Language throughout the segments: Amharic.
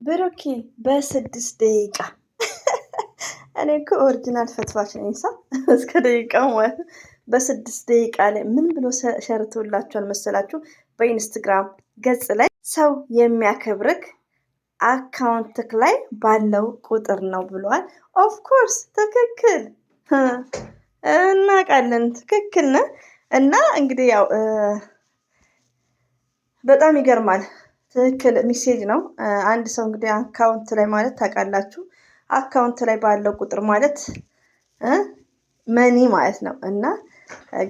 ብሩኬ በ6 ደቂቃ እኔ እኮ ኦሪጂናል ፈትፋች ነኝ። እስከ ደቂቃው ማለት በ6 ደቂቃ ላይ ምን ብሎ ሸርቶላችኋል መሰላችሁ? በኢንስትግራም ገጽ ላይ ሰው የሚያከብርክ አካውንትክ ላይ ባለው ቁጥር ነው ብሏል። ኦፍኮርስ ትክክል እናውቃለን፣ ትክክል ነህ። እና እንግዲህ ያው በጣም ይገርማል። ትክክል ሚሴጅ ነው። አንድ ሰው እንግዲህ አካውንት ላይ ማለት ታውቃላችሁ፣ አካውንት ላይ ባለው ቁጥር ማለት መኒ ማለት ነው። እና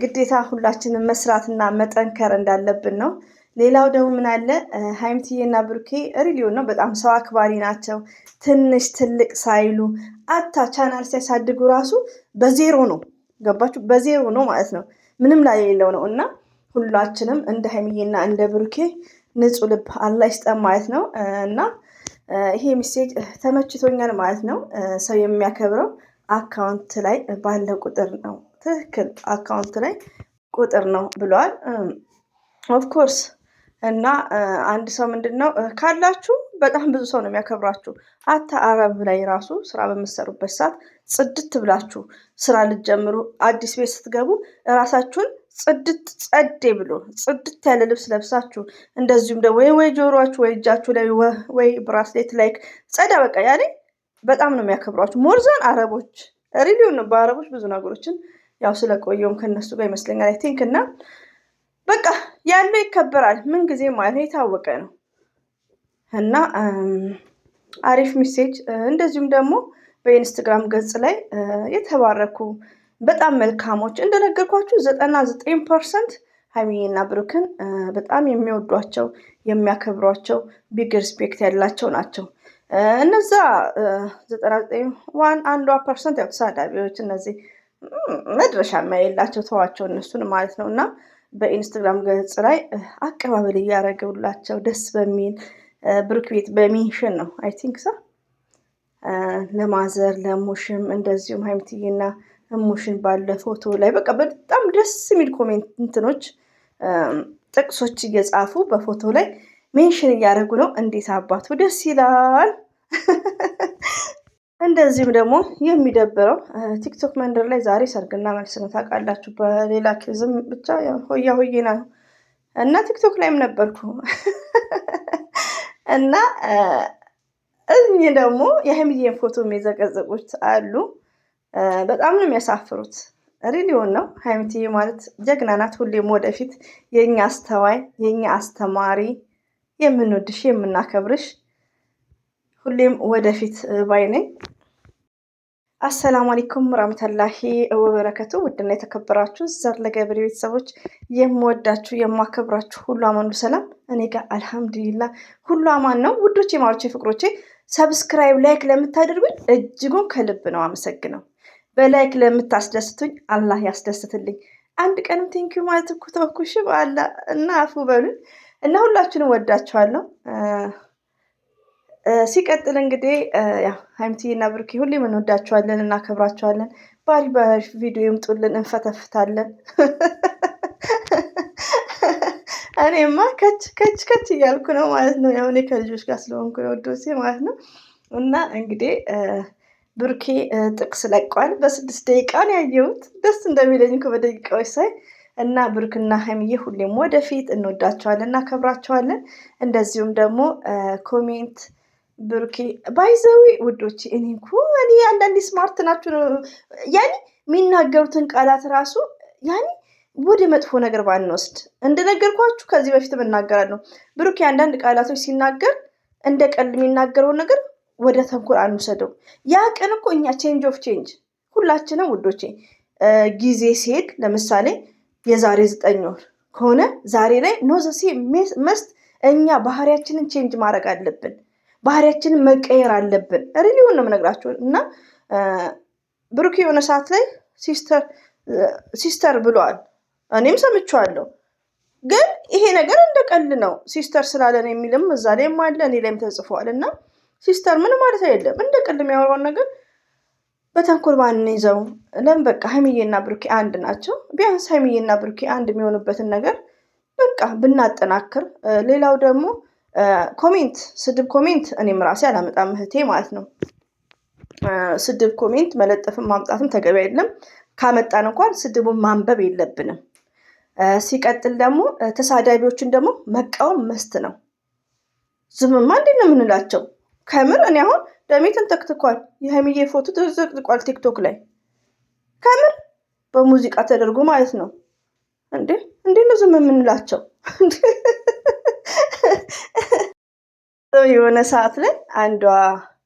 ግዴታ ሁላችንም መስራትና መጠንከር እንዳለብን ነው። ሌላው ደግሞ ምን አለ ሀይሚዬና ብሩኬ ሪሊዮን ነው፣ በጣም ሰው አክባሪ ናቸው። ትንሽ ትልቅ ሳይሉ አታ ቻናል ሲያሳድጉ ራሱ በዜሮ ነው፣ ገባችሁ? በዜሮ ነው ማለት ነው፣ ምንም ላይ የሌለው ነው። እና ሁላችንም እንደ ሀይሚዬና እንደ ብሩኬ ንጹህ ልብ አላህ ይስጠን ማለት ነው። እና ይሄ ሚሴጅ ተመችቶኛል ማለት ነው። ሰው የሚያከብረው አካውንት ላይ ባለው ቁጥር ነው። ትክክል አካውንት ላይ ቁጥር ነው ብለዋል። ኦፍኮርስ እና አንድ ሰው ምንድን ነው ካላችሁ በጣም ብዙ ሰው ነው የሚያከብራችሁ። አታ አረብ ላይ ራሱ ስራ በምትሰሩበት ሰዓት ጽድት ብላችሁ ስራ ልትጀምሩ አዲስ ቤት ስትገቡ እራሳችሁን ጽድት ጸዴ ብሎ ጽድት ያለ ልብስ ለብሳችሁ እንደዚሁም ደግሞ ወይ ጆሮአችሁ ወይ እጃችሁ ላይ ወይ ብራስሌት ላይ ጸዳ በቃ ያኔ በጣም ነው የሚያከብሯችሁ። ሞርዛን አረቦች ሪሊዮን ነው። በአረቦች ብዙ ነገሮችን ያው ስለቆየውም ከነሱ ጋር ይመስለኛል አይ ቲንክ። እና በቃ ያለው ይከበራል ምን ጊዜ ማለት ነው፣ የታወቀ ነው። እና አሪፍ ሚሴጅ እንደዚሁም ደግሞ በኢንስታግራም ገጽ ላይ የተባረኩ በጣም መልካሞች እንደነገርኳችሁ 99% ሀይሚዬና ብሩክን በጣም የሚወዷቸው የሚያከብሯቸው ቢግ ሪስፔክት ያላቸው ናቸው። እነዛ 99% ያው ተሳዳቢዎች እነዚህ መድረሻ የሌላቸው ተዋቸው እነሱን ማለት ነው። እና በኢንስታግራም ገጽ ላይ አቀባበል እያደረገውላቸው ደስ በሚል ብሩክ ቤት በሜንሽን ነው አይ ቲንክ ለማዘር ለሙሽም እንደዚሁም ሀይሚዬና እሙሽን ባለ ፎቶ ላይ በቃ በጣም ደስ የሚል ኮሜንት እንትኖች ጥቅሶች እየጻፉ በፎቶ ላይ ሜንሽን እያደረጉ ነው። እንዴት አባቱ ደስ ይላል። እንደዚህም ደግሞ የሚደብረው ቲክቶክ መንደር ላይ ዛሬ ሰርግና መልስ ነው ታውቃላችሁ። በሌላ ኬዝም ብቻ ሆያ ሆዬና ነው እና ቲክቶክ ላይም ነበርኩ እና እኚህ ደግሞ የሀይሚዬን ፎቶ የሚዘቀዘቁት አሉ። በጣም ነው የሚያሳፍሩት። ሪሊዮን ነው። ሀይሚዬ ማለት ጀግና ናት። ሁሌም ወደፊት የኛ አስተዋይ የኛ አስተማሪ የምንወድሽ የምናከብርሽ ሁሌም ወደፊት ባይ ነኝ። አሰላሙ አለይኩም ወራህመቱላሂ ወበረከቱ። ውድና የተከበራችሁ ዘር ለገብሬ ቤተሰቦች የምወዳችሁ የማከብራችሁ ሁሉ አማኑ ሰላም፣ እኔ ጋር አልሐምዱሊላህ ሁሉ አማን ነው። ውዶቼ ማሮቼ ፍቅሮቼ ሰብስክራይብ ላይክ ለምታደርጉኝ እጅጉን ከልብ ነው አመሰግነው። በላይክ ለምታስደስቱኝ አላህ ያስደስትልኝ። አንድ ቀንም ቴንኪዩ ማለት እኮ ተወኩሽ በአላ እና አፉ በሉኝ እና ሁላችሁንም ወዳችኋለሁ። ሲቀጥል እንግዲህ ያው ሀይሚዬና ብሩኬ ሁሌም እንወዳችኋለን እናከብራችኋለን። ባሪ ቪዲዮ ይምጡልን እንፈተፍታለን። እኔማ ከች እያልኩ ነው ማለት ነው። ያው እኔ ከልጆች ጋር ስለሆንኩ ነው ወዶሴ ማለት ነው። እና እንግዲህ ብሩኬ ጥቅስ ለቋል። በ6 ደቂቃ ነው ያየሁት። ደስ እንደሚለኝ እኮ በደቂቃዎች ሳይ እና ብሩክና ሀይሚዬ ሁሌም ወደፊት እንወዳቸዋለን እናከብራቸዋለን። እንደዚሁም ደግሞ ኮሜንት ብሩኬ ባይዘዊ ውዶች እኔ አንዳንዴ ስማርት ናችሁ ነው ያኔ የሚናገሩትን ቃላት ራሱ ያኔ ወደ መጥፎ ነገር ባንወስድ እንደነገርኳችሁ ከዚህ በፊትም እናገራለሁ። ብሩኬ አንዳንድ ቃላቶች ሲናገር እንደ ቀልድ የሚናገረውን ነገር ወደ ተንኮል አንውሰደው። ያ ቀን እኮ እኛ ቼንጅ ኦፍ ቼንጅ ሁላችንም ውዶቼ ጊዜ ሲሄድ ለምሳሌ የዛሬ 9 ወር ከሆነ ዛሬ ላይ ኖዘሴ መስት እኛ ባህሪያችንን ቼንጅ ማድረግ አለብን። ባህሪያችንን መቀየር አለብን። ሪሊውን ነው የምነግራችሁ። እና ብሩኬ የሆነ ሰዓት ላይ ሲስተር ብለዋል። እኔም ሰምቼዋለሁ። ግን ይሄ ነገር እንደ ቀልድ ነው ሲስተር ስላለን የሚልም እዛ ላይም አለ እኔ ላይም ተጽፏል። እና ሲስተር ምን ማለት አይደለም እንደ ቀልድ የሚያወራውን ነገር በተንኮል ባንይዘው። ለምን በቃ ሀይሚዬና ብሩኬ አንድ ናቸው። ቢያንስ ሀይሚዬና ብሩኬ አንድ የሚሆኑበትን ነገር በቃ ብናጠናክር። ሌላው ደግሞ ኮሜንት ስድብ ኮሜንት እኔም ራሴ አላመጣም እህቴ ማለት ነው። ስድብ ኮሜንት መለጠፍም ማምጣትም ተገቢ አይደለም። ካመጣን እንኳን ስድቡን ማንበብ የለብንም። ሲቀጥል ደግሞ ተሳዳቢዎችን ደግሞ መቃወም መስት ነው። ዝምማ እንዴት ነው የምንላቸው? ከምር እኔ አሁን ደሜ ተንተክትኳል። የሀይሚዬ ፎቶ ተዘቅዝቋል ቲክቶክ ላይ ከምር በሙዚቃ ተደርጎ ማለት ነው። እንዴት ነው ዝም የምንላቸው? የሆነ ሰዓት ላይ አንዷ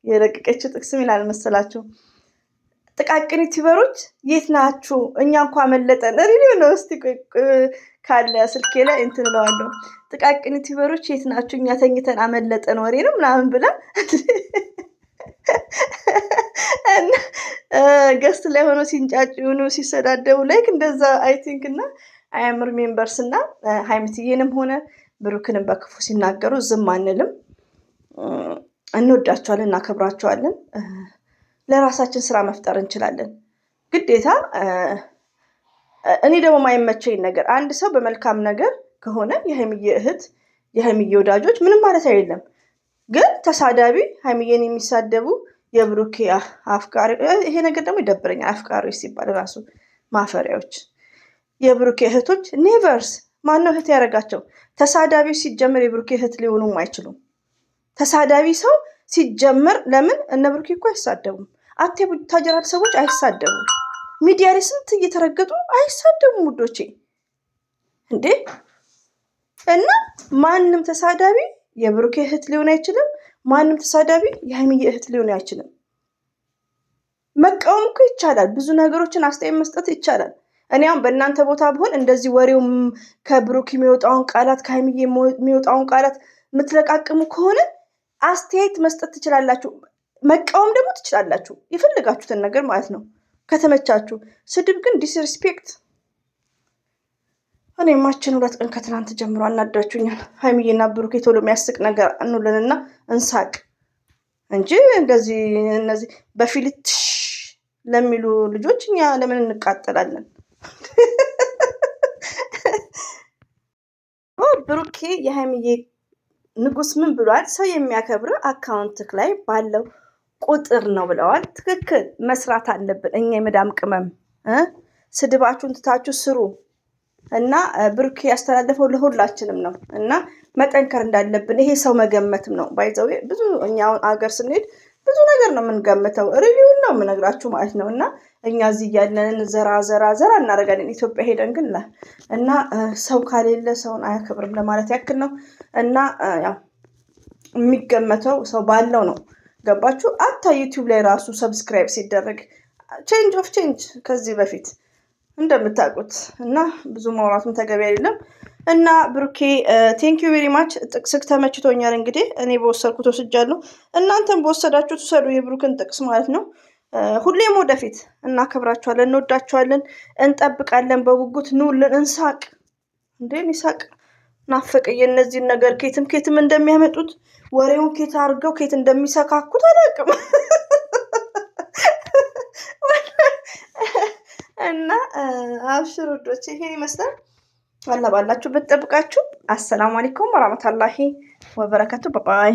የረቀቀችው ጥቅስ ምን ይላል መሰላችሁ? ጥቃቅን ዩቲዩበሮች የት ናችሁ? እኛ እንኳ መለጠን ሪሊ ነው። እስቲ ካለ ስልኬ ላይ እንትን እለዋለሁ። ጥቃቅን ዩቲዩበሮች የት ናችሁ? እኛ ተኝተን አመለጠን ወሬ ነው ምናምን ብላ ገስት ላይ ሆኖ ሲንጫጭ ሆኖ ሲሰዳደቡ ላይክ እንደዛ አይ ቲንክ እና አያምር ሜምበርስ እና ሀይሚትዬንም ሆነ ብሩክንም በክፉ ሲናገሩ ዝም አንልም። እንወዳቸዋለን፣ እናከብራቸዋለን። ለራሳችን ስራ መፍጠር እንችላለን ግዴታ። እኔ ደግሞ ማይመቸኝ ነገር አንድ ሰው በመልካም ነገር ከሆነ የሀይሚዬ እህት የሀይሚዬ ወዳጆች ምንም ማለት አይደለም። ግን ተሳዳቢ ሀይሚዬን የሚሳደቡ የብሩኬ አፍቃሪ፣ ይሄ ነገር ደግሞ ይደብረኛል። አፍቃሪዎች ሲባል ራሱ ማፈሪያዎች። የብሩኬ እህቶች ኔቨርስ ማነው እህት ያደረጋቸው? ተሳዳቢ ሲጀመር የብሩኬ እህት ሊሆኑም አይችሉም። ተሳዳቢ ሰው ሲጀመር ለምን እነ ብሩኬ እኮ አይሳደቡም። አቴ ቡታጀራ ሰዎች አይሳደቡም። ሚዲያ ላይ ስንት እየተረገጡ አይሳደቡም ውዶቼ እንዴ። እና ማንም ተሳዳቢ የብሩኬ እህት ሊሆን አይችልም። ማንም ተሳዳቢ የሀይሚዬ እህት ሊሆን አይችልም። መቃወም እኮ ይቻላል። ብዙ ነገሮችን አስተያየት መስጠት ይቻላል። እኔ አሁን በእናንተ ቦታ ብሆን እንደዚህ ወሬው ከብሩክ የሚወጣውን ቃላት ከሀይሚዬ የሚወጣውን ቃላት የምትለቃቅሙ ከሆነ አስተያየት መስጠት ትችላላችሁ። መቃወም ደግሞ ትችላላችሁ። የፈለጋችሁትን ነገር ማለት ነው ከተመቻችሁ። ስድብ ግን ዲስሪስፔክት። እኔ ማችን 2 ቀን ከትናንት ጀምሮ አናዳችሁኛል። ሀይሚዬና ብሩክ ቶሎ የሚያስቅ ነገር እንውልንና እንሳቅ እንጂ እንደዚህ እነዚህ በፊልትሽ ለሚሉ ልጆች እኛ ለምን እንቃጠላለን? ብሩኬ የሀይሚዬ ንጉስ ምን ብሏል? ሰው የሚያከብር አካውንትክ ላይ ባለው ቁጥር ነው ብለዋል። ትክክል፣ መስራት አለብን እኛ የመዳም ቅመም። ስድባችሁን ትታችሁ ስሩ እና ብሩኬ ያስተላለፈው ለሁላችንም ነው እና መጠንከር እንዳለብን ይሄ ሰው መገመትም ነው። ባይዘው ብዙ እኛ አሁን አገር ስንሄድ ብዙ ነገር ነው የምንገምተው። ሪቪውን ነው የምነግራችሁ ማለት ነው። እና እኛ እዚህ እያለን ዘራ እናደርጋለን። ኢትዮጵያ ሄደን ግን እና ሰው ካሌለ ሰውን አያከብርም ለማለት ያክል ነው። እና ያው የሚገመተው ሰው ባለው ነው። ገባችሁ? አታ ዩቲዩብ ላይ ራሱ ሰብስክራይብ ሲደረግ ቼንጅ ኦፍ ቼንጅ ከዚህ በፊት እንደምታውቁት እና ብዙ ማውራቱም ተገቢ አይደለም። እና ብሩኬ ቴንኪዩ ቬሪ ማች። ጥቅስክ ተመችቶኛል። እንግዲህ እኔ በወሰድኩት ወስጃለሁ። እናንተም በወሰዳችሁ ትውሰዱ የብሩክን ጥቅስ ማለት ነው። ሁሌም ወደፊት እናከብራችኋለን፣ እንወዳችኋለን፣ እንጠብቃለን በጉጉት ኑልን፣ እንሳቅ። እንዴ ይሳቅ ናፈቀኝ። የእነዚህን ነገር ኬትም እንደሚያመጡት ወሬውን ኬት አድርገው ኬት እንደሚሰካኩት አላውቅም። እና አብሽር ውዶች ይሄን ይመስላል። አላ ባላችሁበት ጠብቃችሁ። አሰላሙ አለይኩም ወራህመቱላሂ ወበረካቱ። ባይ